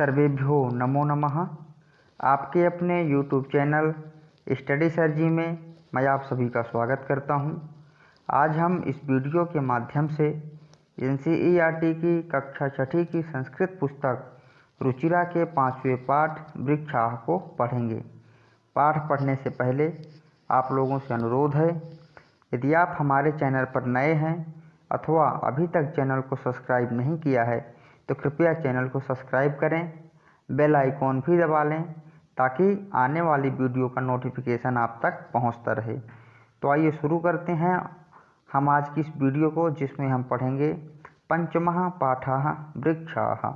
सर्वेभ्यो नमो नमः। आपके अपने YouTube चैनल स्टडी सर जी में मैं आप सभी का स्वागत करता हूं। आज हम इस वीडियो के माध्यम से NCERT की कक्षा 6ठी की संस्कृत पुस्तक रुचिरा के 5वें पाठ वृक्षाह को पढ़ेंगे। पाठ पढ़ने से पहले आप लोगों से अनुरोध है, यदि आप हमारे चैनल पर नए हैं अथवा अभी तक चैनल को सब्सक्राइब नहीं किया है तो कृपया चैनल को सब्सक्राइब करें, बेल आइकॉन भी दबा लें ताकि आने वाली वीडियो का नोटिफिकेशन आप तक पहुंचता रहे। तो आइए शुरू करते हैं हम आज की इस वीडियो को, जिसमें हम पढ़ेंगे पंचमः पाठः वृक्षाः।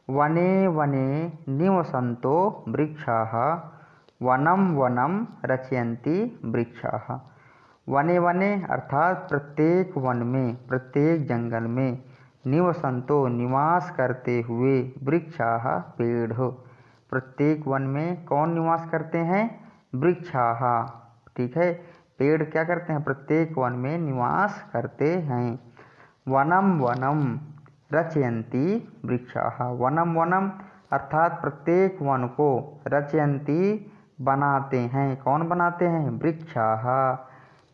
वने वने निवसन्तो वृक्षाः वनं वनं रचयन्ति वृक्षाः। वने वने अर्थात प्रत्येक वन में, प्रत्येक जंगल में, निवसन्तो निवास करते हुए, वृक्षाः पेड़ हो। प्रत्येक वन में कौन निवास करते हैं? वृक्षाः। ठीक है, पेड़ क्या करते हैं? प्रत्येक वन में निवास करते हैं। वनम वनम रचयन्ति वृक्षाः। वनम वनम अर्थात प्रत्येक वन को, रचयन्ति बनाते हैं। कौन बनाते हैं? वृक्षाः।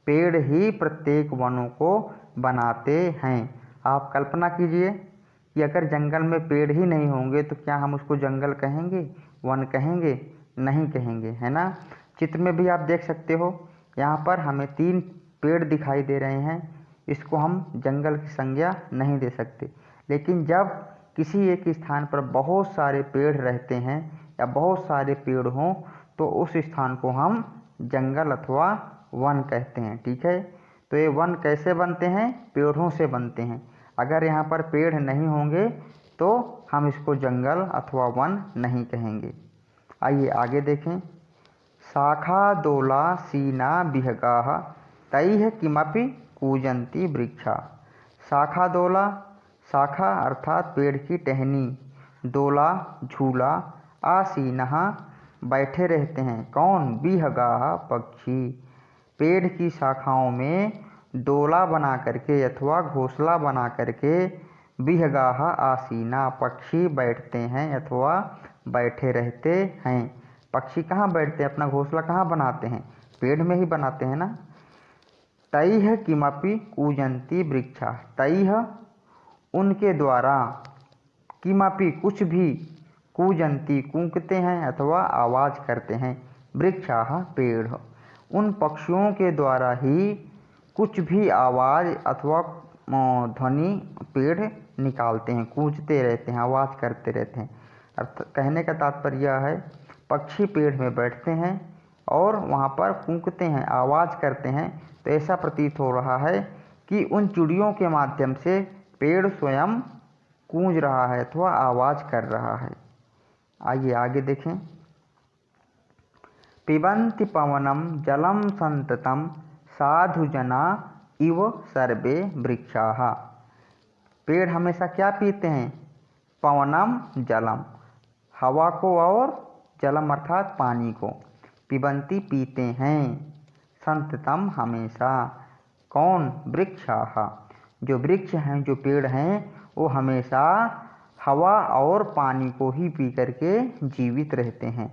पेड़ ही प्रत्येक वनों को बनाते हैं। आप कल्पना कीजिए कि अगर जंगल में पेड़ ही नहीं होंगे तो क्या हम उसको जंगल कहेंगे, वन कहेंगे? नहीं कहेंगे, है ना। चित्र में भी आप देख सकते हो, यहाँ पर हमें 3 पेड़ दिखाई दे रहे हैं। इसको हम जंगल की संज्ञा नहीं दे सकते। लेकिन जब किसी एक स्थान पर बहुत सारे पेड़ रहते हैं या बहुत सारे पेड़ हों तो उस स्थान को हम जंगल अथवा वन कहते हैं। ठीक है, तो ये वन कैसे बनते हैं? पेड़ों से बनते हैं। अगर यहाँ पर पेड़ नहीं होंगे तो हम इसको जंगल अथवा वन नहीं कहेंगे। आइए आगे देखें। शाखा दोला सीना विहगाः तैः किमपि कूजन्ति वृक्षा। शाखा दोला, शाखा अर्थात पेड़ की टहनी, दोला झूला, आसीनः बैठे रहते हैं। कौन? विहगाः पक्षी। पेड़ की शाखाओं में डोला बना करके अथवा घोंसला बना करके, विहगाः आसीना पक्षी बैठते हैं अथवा बैठे रहते हैं। पक्षी कहाँ बैठते हैं? अपना घोंसला कहाँ बनाते हैं? पेड़ में ही बनाते हैं ना। तैः किमपि कूजन्ति वृक्षा। तैः उनके द्वारा, किमपि कुछ भी, कूजन्ति कूकते हैं अथवा आवाज़ करते हैं, वृक्षाः पेड़। उन पक्षियों के द्वारा ही कुछ भी आवाज़ अथवा ध्वनि पेड़ निकालते हैं, कूजते रहते हैं, आवाज़ करते रहते हैं। कहने का तात्पर्य यह है, पक्षी पेड़ में बैठते हैं और वहाँ पर कूकते हैं, आवाज़ करते हैं, तो ऐसा प्रतीत हो रहा है कि उन चिड़ियों के माध्यम से पेड़ स्वयं कूंज रहा है अथवा आवाज़ कर रहा है। आइए आगे देखें। पिबन्ति पवनं जलं सन्ततं साधुजना इव सर्वे वृक्षाः। पेड़ हमेशा क्या पीते हैं? पवनम जलम, हवा को, और जलम अर्थात पानी को। पिबन्ति पीते हैं, सन्ततम हमेशा। कौन? वृक्षाः। जो वृक्ष हैं, जो पेड़ हैं, वो हमेशा हवा और पानी को ही पी करके जीवित रहते हैं।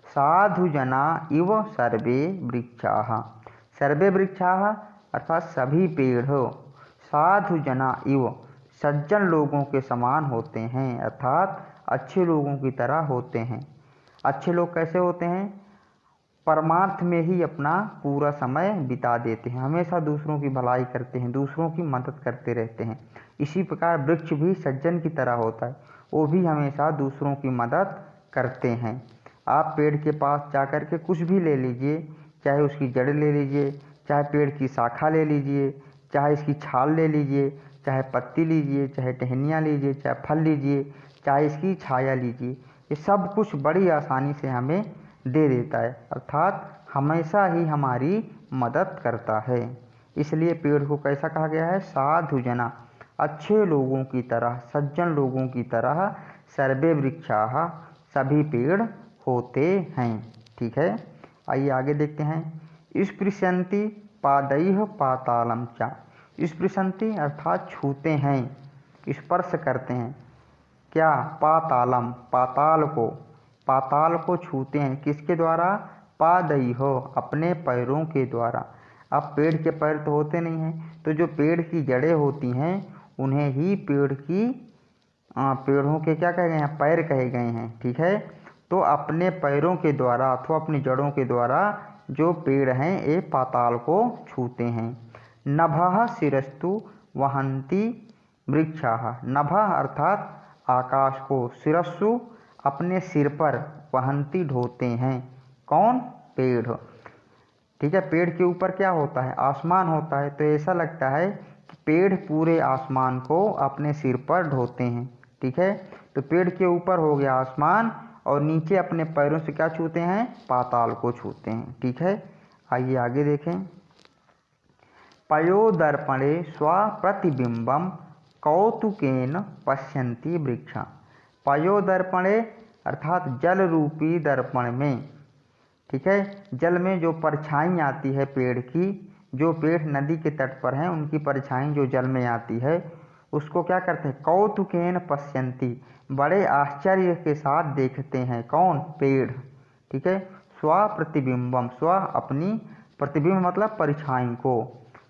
साधुजना इव सर्वे वृक्षाः। सर्वे वृक्षाः अर्थात सभी पेड़ हो। साधुजना इव सज्जन लोगों के समान होते हैं, अर्थात अच्छे लोगों की तरह होते हैं। अच्छे लोग कैसे होते हैं? परमार्थ में ही अपना पूरा समय बिता देते हैं, हमेशा दूसरों की भलाई करते हैं, दूसरों की मदद करते रहते हैं। इसी प्रकार वृक्ष भी सज्जन की तरह होता है, वो भी हमेशा दूसरों की मदद करते हैं। आप पेड़ के पास जाकर के कुछ भी ले लीजिए, चाहे उसकी जड़ ले लीजिए, चाहे पेड़ की शाखा ले लीजिए, चाहे इसकी छाल ले लीजिए, चाहे पत्ती लीजिए, चाहे टहनियाँ लीजिए, चाहे फल लीजिए, चाहे इसकी छाया लीजिए, ये सब कुछ बड़ी आसानी से हमें दे देता है, अर्थात हमेशा ही हमारी मदद करता है। इसलिए पेड़ को कैसा कहा गया है? साधुजना, अच्छे लोगों की तरह, सज्जन लोगों की तरह, सर्वे वृक्षाः सभी पेड़ होते हैं। ठीक है, आइए आगे देखते हैं। स्पृशन्ति पादैः पातालं च। स्पृशन्ति अर्थात छूते हैं, स्पर्श करते हैं। क्या? पातालम, पाताल को छूते हैं। किसके द्वारा? पादयोः, अपने पैरों के द्वारा। अब पेड़ के पैर तो होते नहीं हैं, तो जो पेड़ की जड़ें होती हैं उन्हें ही पेड़ों के क्या कहे गए हैं? पैर कहे गए हैं। ठीक है, तो अपने पैरों के द्वारा अथवा अपनी जड़ों के द्वारा जो पेड़ हैं ये पाताल को छूते हैं। नभः शिरस्तु वहन्ति वृक्षाः, नभः अर्थात आकाश को, शिरस्सु अपने सिर पर, वहन्ति ढोते हैं। कौन? पेड़। ठीक है, पेड़ के ऊपर क्या होता है? आसमान होता है। तो ऐसा लगता है कि पेड़ पूरे आसमान को अपने सिर पर ढोते हैं। ठीक है, तो पेड़ के ऊपर हो गया आसमान और नीचे अपने पैरों से क्या छूते हैं? पाताल को छूते हैं। ठीक है, आइए आगे देखें। पयोदर्पणे स्वप्रतिबिंबम कौतुकेन पश्यन्ति वृक्षा। पयोदर्पणे अर्थात जल रूपी दर्पण में। ठीक है, जल में जो परछाई आती है पेड़ की, जो पेड़ नदी के तट पर हैं उनकी परछाई जो जल में आती है उसको क्या करते हैं? कौतुकेन पश्यन्ति, बड़े आश्चर्य के साथ देखते हैं। कौन? पेड़। ठीक है, स्वप्रतिबिंबम, स्व अपनी, प्रतिबिंब मतलब परछाई को,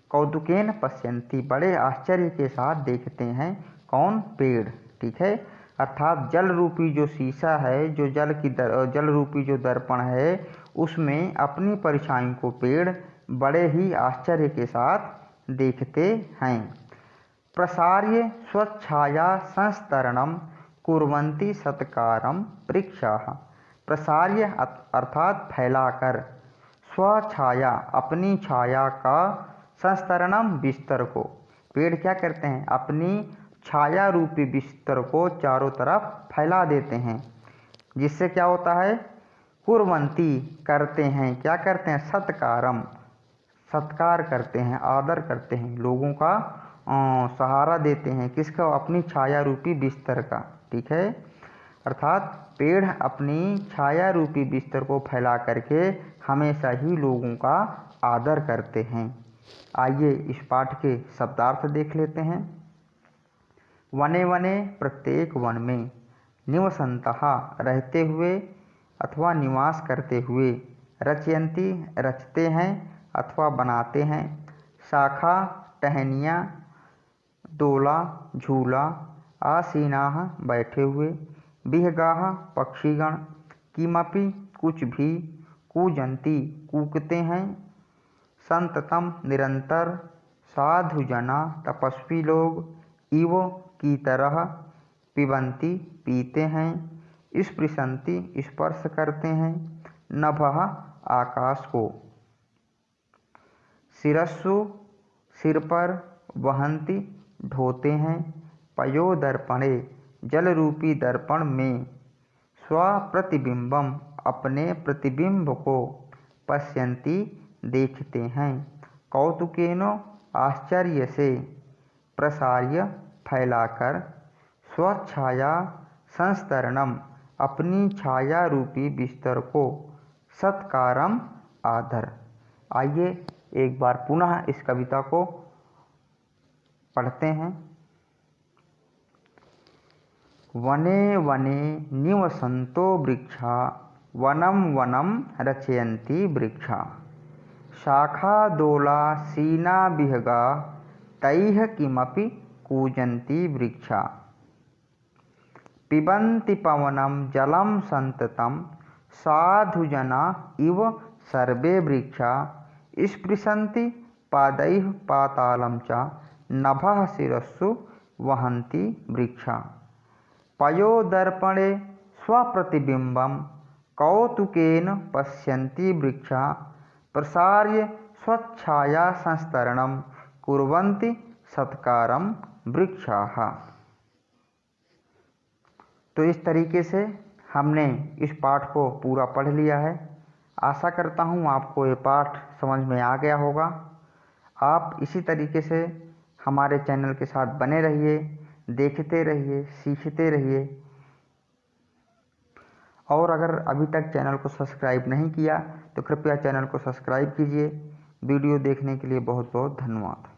कौतुकेन पश्यन्ति, बड़े आश्चर्य के साथ देखते हैं। कौन? पेड़। ठीक है, अर्थात जल रूपी जो शीशा है, जो जल रूपी जो दर्पण है उसमें अपनी परछाई को पेड़ बड़े ही आश्चर्य के साथ देखते हैं। प्रसार्य स्वच्छाया संस्तरणम कुर्वन्ति सत्कारम वृक्षाः। प्रसार्य अर्थात फैलाकर, स्वछाया अपनी छाया का, संस्तरणम बिस्तर को, पेड़ क्या करते हैं? अपनी छाया रूपी बिस्तर को चारों तरफ फैला देते हैं। जिससे क्या होता है? कुर्वन्ति करते हैं, क्या करते हैं? सत्कारम, सत्कार करते हैं, आदर करते हैं, लोगों का सहारा देते हैं। किसका? अपनी छाया रूपी बिस्तर का। ठीक है, अर्थात पेड़ अपनी छाया रूपी बिस्तर को फैला करके हमेशा ही लोगों का आदर करते हैं। आइए इस पाठ के शब्दार्थ देख लेते हैं। वने वने प्रत्येक वन में, निवसन्तः रहते हुए अथवा निवास करते हुए, रचयन्ति रचते हैं अथवा बनाते हैं, शाखा टहनियाँ, डोला झूला, आसीनाः बैठे हुए, विहगाः पक्षीगण, किमपि कुछ भी, कूजन्ति कूकते हैं, संततम निरंतर, साधुजना तपस्वी लोग, इव की तरह, पिबन्ति पीते हैं, स्पृशन्ति स्पर्श करते हैं, नभः आकाश को, शिरस्सु सिर पर, वहन्ति ढोते हैं, पयोदर्पणे जल रूपी दर्पण में, स्वप्रतिबिंबम अपने प्रतिबिंब को, पश्यन्ति देखते हैं, कौतुकेन आश्चर्य से, प्रसार्य फैलाकर, स्वच्छाया संस्तरणम अपनी छाया रूपी बिस्तर को, सत्कारम आदर। आइए एक बार पुनः इस कविता को पढ़ते हैं। वने वने निवसन्तो वृक्षा, वनं वनं रचयन्ति वृक्षा, शाखादोला सीना विहगा, तैः किमपि कूजन्ति वृक्षा, पिबन्ति पवनं जलं सन्ततं, साधुजना इव सर्वे वृक्षा, स्पृशन्ति पादैः पातालं च, नभः शिरस्सु वहन्ति वृक्षा। पयोदर्पणे स्वप्रतिबिंबं कौतुकेन पश्यन्ति वृक्षा, प्रसार्य स्वच्छाया संस्तरणं कुर्वन्ति सत्कारं वृक्षाः। तो इस तरीके से हमने इस पाठ को पूरा पढ़ लिया है। आशा करता हूँ आपको ये पाठ समझ में आ गया होगा। आप इसी तरीके से हमारे चैनल के साथ बने रहिए, देखते रहिए, सीखते रहिए। और अगर अभी तक चैनल को सब्सक्राइब नहीं किया तो कृपया चैनल को सब्सक्राइब कीजिए। वीडियो देखने के लिए बहुत बहुत धन्यवाद।